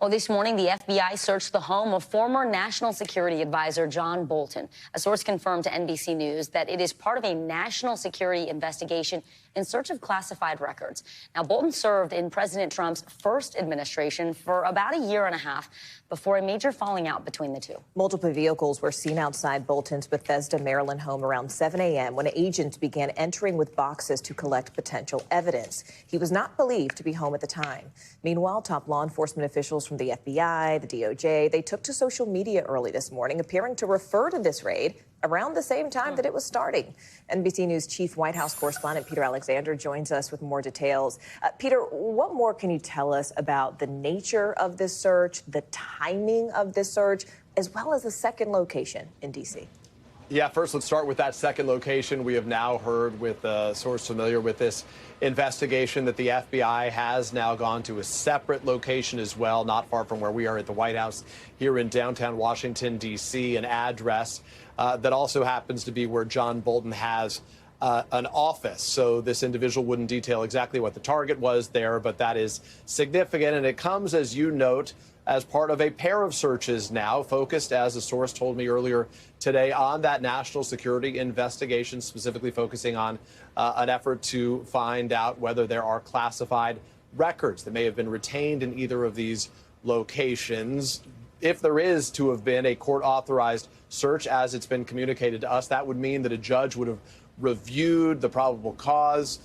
Well, this morning, the FBI searched the home of former National Security Advisor John Bolton. A source confirmed to NBC News that it is part of a national security investigation in search of classified records. Now, Bolton served in President Trump's first administration for about a year and a half before a major falling out between the two. Multiple vehicles were seen outside Bolton's Bethesda, Maryland home around 7 a.m. when agents began entering with boxes to collect potential evidence. He was not believed to be home at the time. Meanwhile, top law enforcement officials from the FBI, the DOJ, they took to social media early this morning, appearing to refer to this raid around the same time that it was starting. NBC News Chief White House correspondent Peter Alexander joins us with more details. Peter, what more can you tell us about the nature of this search, the timing of this search, as well as the second location in D.C.? Yeah, first, let's start with that second location. We have now heard with a source familiar with this investigation that the FBI has now gone to a separate location as well, not far from where we are at the White House here in downtown Washington, D.C., an address that also happens to be where John Bolton has an office. So this individual wouldn't detail exactly what the target was there, but that is significant. And it comes, as you note, as part of a pair of searches now focused, as a source told me earlier today, on that national security investigation, specifically focusing on an effort to find out whether there are classified records that may have been retained in either of these locations. If there is to have been a court-authorized search, as it's been communicated to us, that would mean that a judge would have reviewed the probable cause,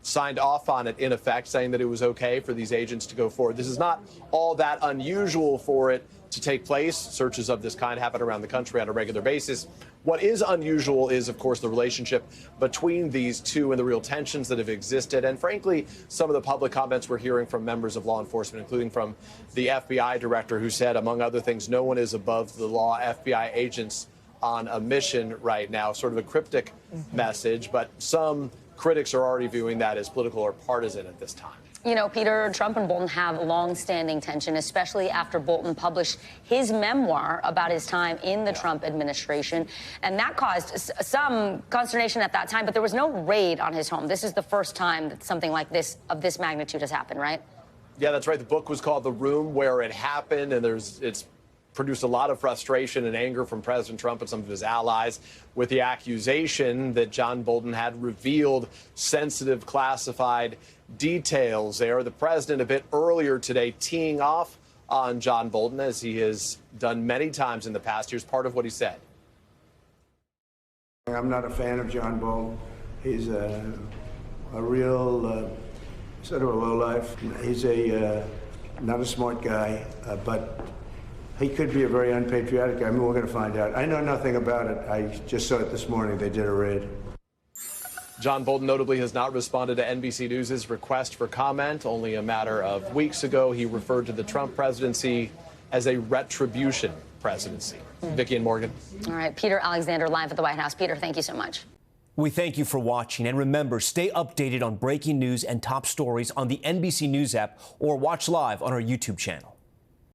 signed off on it, in effect, saying that it was okay for these agents to go forward. This is not all that unusual for it to take place. Searches of this kind happen around the country on a regular basis. What is unusual is, of course, the relationship between these two and the real tensions that have existed. And frankly, some of the public comments we're hearing from members of law enforcement, including from the FBI director, who said, among other things, no one is above the law. FBI agents on a mission right now, sort of a cryptic message, but some critics are already viewing that as political or partisan at this time. You know, Peter, Trump and Bolton have long-standing tension, especially after Bolton published his memoir about his time in the Trump administration. And that caused some consternation at that time, but there was no raid on his home. This is the first time that something like this, of this magnitude, has happened, right? Yeah, that's right. The book was called The Room Where It Happened, and it's produced a lot of frustration and anger from President Trump and some of his allies with the accusation that John Bolton had revealed sensitive, classified details there. The president a bit earlier today teeing off on John Bolton, as he has done many times in the past. Here's part of what he said. I'm not a fan of John Bolton. He's a real sort of a lowlife. He's not a smart guy, but he could be a very unpatriotic guy. I mean, we're going to find out. I know nothing about it. I just saw it this morning. They did a raid. John Bolton notably has not responded to NBC News' request for comment. Only a matter of weeks ago, he referred to the Trump presidency as a retribution presidency. Vicki and Morgan. All right, Peter Alexander live at the White House. Peter, thank you so much. We thank you for watching. And remember, stay updated on breaking news and top stories on the NBC News app or watch live on our YouTube channel.